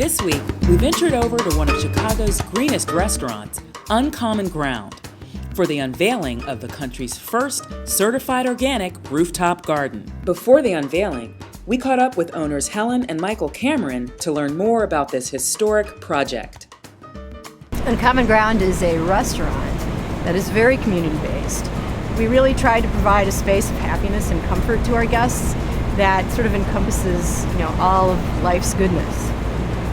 This week, we ventured over to one of Chicago's greenest restaurants, Uncommon Ground, for the unveiling of the country's first certified organic rooftop garden. Before the unveiling, we caught up with owners Helen and Michael Cameron to learn more about this historic project. Uncommon Ground is a restaurant that is very community-based. We really tried to provide a space of happiness and comfort to our guests that sort of encompasses, all of life's goodness.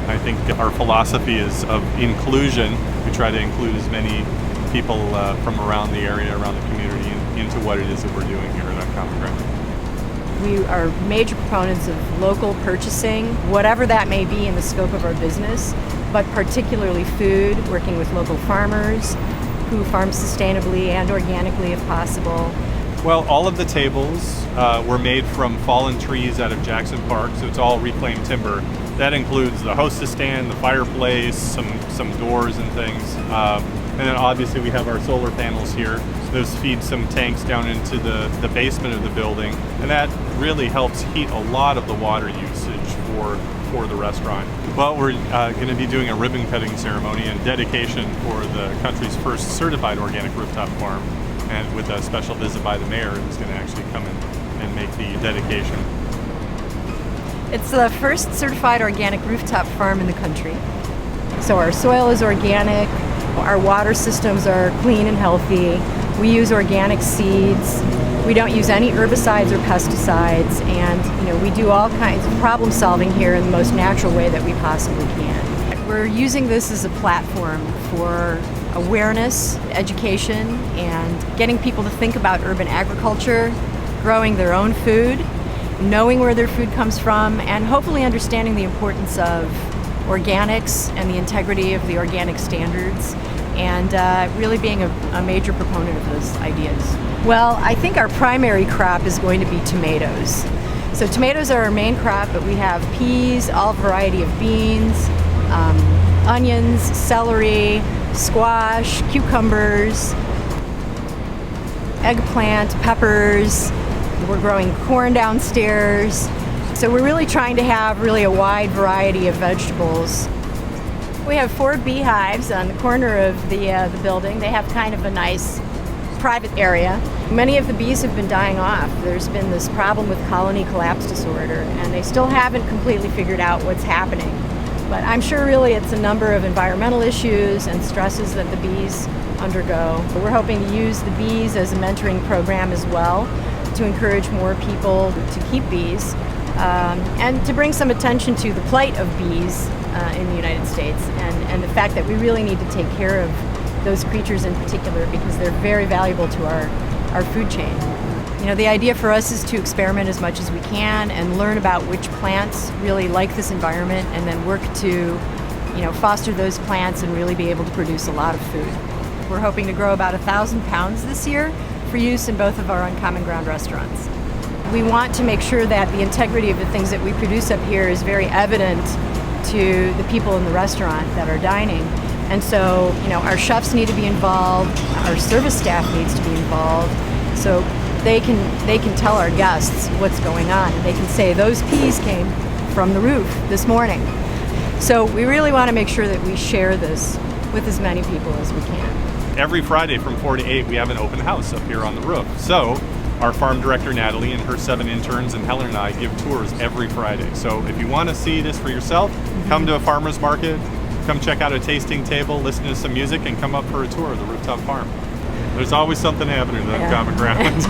I think our philosophy is of inclusion. We try to include as many people from around the area, around the community, into what it is that we're doing here at Uncommon Ground. We are major proponents of local purchasing, whatever that may be in the scope of our business, but particularly food, working with local farmers who farm sustainably and organically if possible. Well, all of the tables were made from fallen trees out of Jackson Park, so it's all reclaimed timber. That includes the hostess stand, the fireplace, some doors and things. And then obviously we have our solar panels here. Those feed some tanks down into the basement of the building. And that really helps heat a lot of the water usage for the restaurant. Well, we're going to be doing a ribbon cutting ceremony and dedication for the country's first certified organic rooftop farm. And with a special visit by the mayor, who's going to actually come in and make the dedication. It's the first certified organic rooftop farm in the country. So our soil is organic, our water systems are clean and healthy, we use organic seeds, we don't use any herbicides or pesticides, and we do all kinds of problem solving here in the most natural way that we possibly can. We're using this as a platform for awareness, education, and getting people to think about urban agriculture, growing their own food, knowing where their food comes from, and hopefully understanding the importance of organics and the integrity of the organic standards, and really being a major proponent of those ideas. Well, I think our primary crop is going to be tomatoes. So tomatoes are our main crop, but we have peas, all variety of beans, onions, celery, squash, cucumbers, eggplant, peppers. We're growing corn downstairs. So we're really trying to have a wide variety of vegetables. We have 4 beehives on the corner of the building. They have kind of a nice private area. Many of the bees have been dying off. There's been this problem with colony collapse disorder, and they still haven't completely figured out what's happening. But I'm sure really it's a number of environmental issues and stresses that the bees undergo. We're hoping to use the bees as a mentoring program as well, to encourage more people to keep bees, and to bring some attention to the plight of bees in the United States, and the fact that we really need to take care of those creatures in particular because they're very valuable to our food chain. The idea for us is to experiment as much as we can and learn about which plants really like this environment, and then work to foster those plants and really be able to produce a lot of food. We're hoping to grow about 1,000 pounds this year for use in both of our Uncommon Ground restaurants. We want to make sure that the integrity of the things that we produce up here is very evident to the people in the restaurant that are dining. And so, our chefs need to be involved, our service staff needs to be involved, so they can tell our guests what's going on. And they can say, those peas came from the roof this morning. So we really want to make sure that we share this with as many people as we can. Every Friday from 4 to 8, we have an open house up here on the roof. So our farm director, Natalie, and her 7 interns, and Helen and I give tours every Friday. So if you want to see this for yourself, come to a farmer's market, come check out a tasting table, listen to some music, and come up for a tour of the rooftop farm. There's always something happening at Uncommon Ground.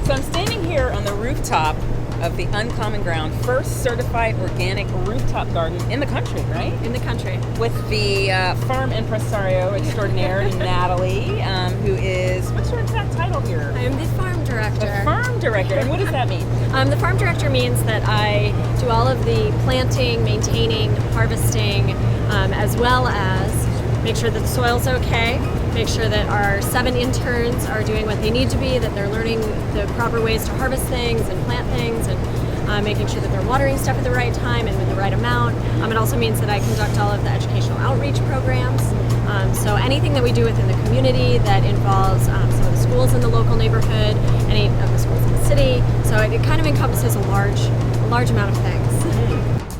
So I'm standing here on the rooftop of the Uncommon Ground, first certified organic rooftop garden in the country, right? In the country. With the farm impresario extraordinaire, Natalie, who is, what's your exact title here? I am the farm director. The farm director, and what does that mean? The farm director means that I do all of the planting, maintaining, harvesting, as well as make sure that the soil's okay, make sure that our 7 interns are doing what they need to be, that they're learning the proper ways to harvest things and plant things, and making sure that they're watering stuff at the right time and with the right amount. It also means that I conduct all of the educational outreach programs. So anything that we do within the community that involves some of the schools in the local neighborhood, any of the schools in the city. So it kind of encompasses a large amount of things.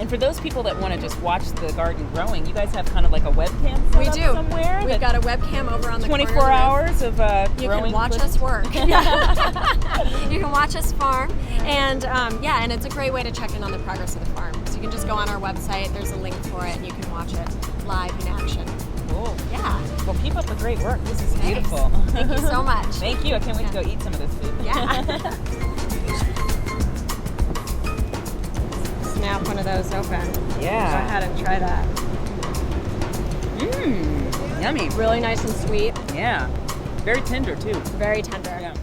And for those people that want to just watch the garden growing, you guys have kind of like a webcam set We up do. somewhere? We've got a webcam over on the 24 corner hours of you growing can watch footage? us work. You can watch us farm, and and it's a great way to check in on the progress of the farm. So you can just go on our website. There's a link for it, and you can watch it live in action. Cool. Yeah. Well, keep up the great work. This is Thanks. beautiful. Thank you so much. Thank you. I can't wait to go eat some of this food. Yeah. Snap one of those open. Yeah. Go ahead and try that. Mmm. Yummy. Really nice and sweet. Yeah. Very tender, too. Very tender. Yeah.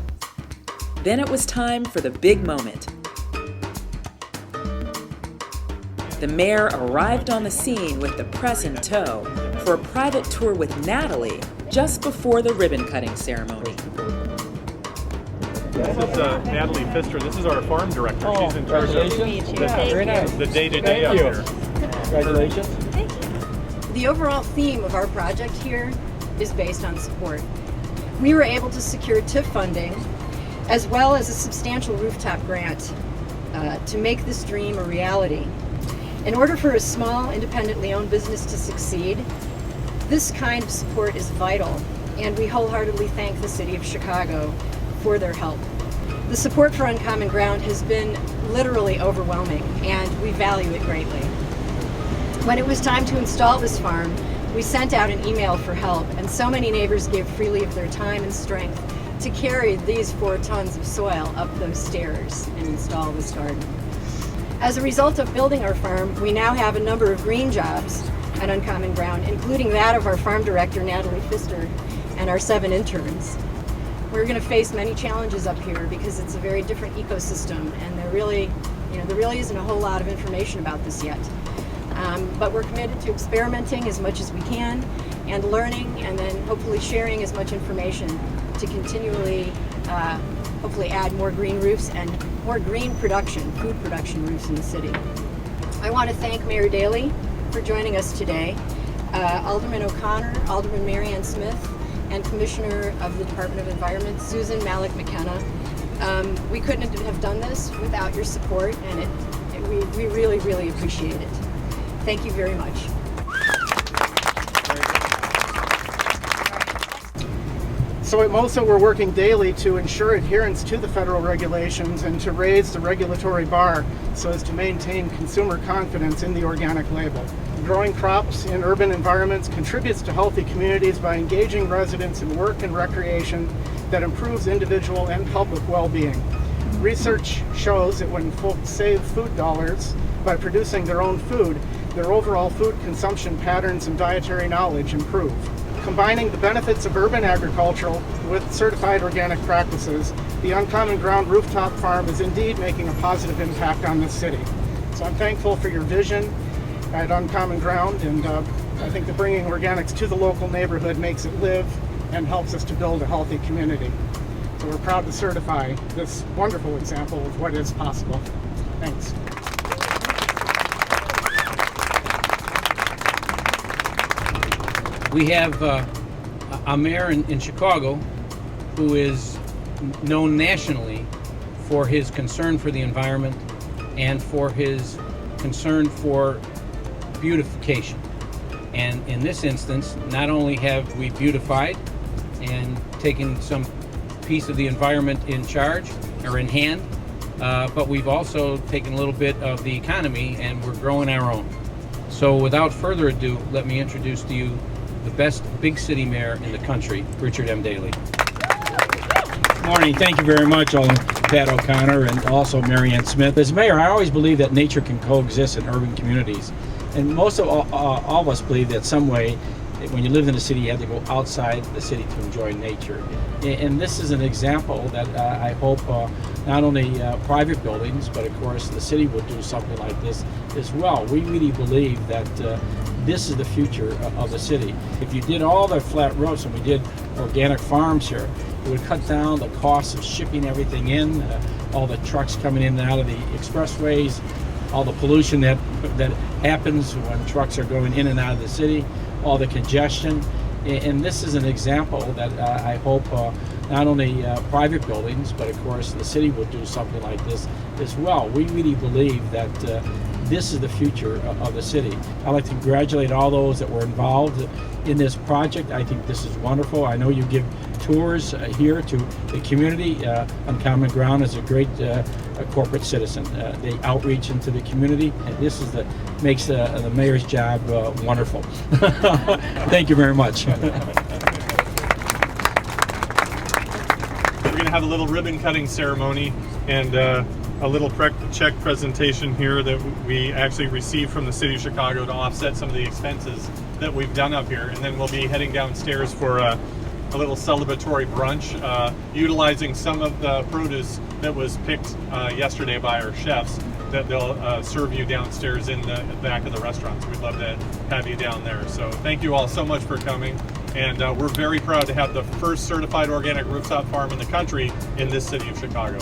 Then it was time for the big moment. The mayor arrived on the scene with the press in tow for a private tour with Natalie just before the ribbon cutting ceremony. This is Natalie Pfister. This is our farm director. She's in charge of Very nice. the day-to-day out here. Congratulations. The overall theme of our project here is based on support. We were able to secure TIF funding as well as a substantial rooftop grant to make this dream a reality. In order for a small, independently owned business to succeed, this kind of support is vital, and we wholeheartedly thank the City of Chicago for their help. The support for Uncommon Ground has been literally overwhelming, and we value it greatly. When it was time to install this farm, we sent out an email for help, and so many neighbors gave freely of their time and strength to carry these 4 tons of soil up those stairs and install this garden. As a result of building our farm, we now have a number of green jobs at Uncommon Ground, including that of our farm director, Natalie Pfister, and our 7 interns. We're going to face many challenges up here because it's a very different ecosystem, and there really isn't a whole lot of information about this yet. But we're committed to experimenting as much as we can and learning, and then hopefully sharing as much information to continually hopefully add more green roofs and more green production, food production roofs in the city. I want to thank Mayor Daley for joining us today, Alderman O'Connor, Alderman Marianne Smith, and Commissioner of the Department of Environment, Susan Malik McKenna. We couldn't have done this without your support, and we really, really appreciate it. Thank you very much. So at MOSA, we're working daily to ensure adherence to the federal regulations and to raise the regulatory bar so as to maintain consumer confidence in the organic label. Growing crops in urban environments contributes to healthy communities by engaging residents in work and recreation that improves individual and public well-being. Research shows that when folks save food dollars by producing their own food, their overall food consumption patterns and dietary knowledge improve. Combining the benefits of urban agriculture with certified organic practices, the Uncommon Ground Rooftop Farm is indeed making a positive impact on this city. So I'm thankful for your vision at Uncommon Ground, and I think that bringing organics to the local neighborhood makes it live and helps us to build a healthy community. So we're proud to certify this wonderful example of what is possible. Thanks. We have a mayor in Chicago who is known nationally for his concern for the environment and for his concern for beautification. And in this instance, not only have we beautified and taken some piece of the environment in charge or in hand, but we've also taken a little bit of the economy and we're growing our own. So without further ado, let me introduce to you the best big city mayor in the country, Richard M. Daley. Good morning. Thank you very much, Alderman Pat O'Connor and also Marianne Smith. As mayor, I always believe that nature can coexist in urban communities. And most of all of us believe that some way, when you live in the city, you have to go outside the city to enjoy nature. And this is an example that I hope not only private buildings, but of course the city will do something like this as well. We really believe that this is the future of the city. If you did all the flat roofs and we did organic farms here, it would cut down the cost of shipping everything in, all the trucks coming in and out of the expressways, all the pollution that happens when trucks are going in and out of the city, all the congestion. And this is an example that I hope not only private buildings, but of course the city will do something like this as well. We really believe that this is the future of the city. I'd like to congratulate all those that were involved in this project. I think this is wonderful. I know you give tours here to the community. Uncommon Ground is a great corporate citizen. They outreach into the community, and this is makes the mayor's job wonderful. Thank you very much. We're going to have a little ribbon cutting ceremony and a little check presentation here that we actually received from the city of Chicago to offset some of the expenses that we've done up here. And then we'll be heading downstairs for a little celebratory brunch, utilizing some of the produce that was picked yesterday by our chefs that they'll serve you downstairs in the back of the restaurant. So we'd love to have you down there. So thank you all so much for coming. And we're very proud to have the first certified organic rooftop farm in the country in this city of Chicago.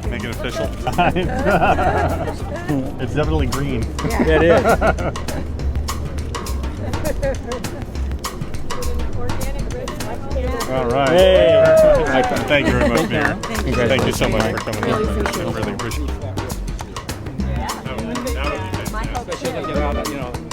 Make it official. It's definitely green. It is. All right. Hey. Thank you very much, Mayor. Thank you so much for coming over. I really appreciate it. That would be fantastic. Especially to get out,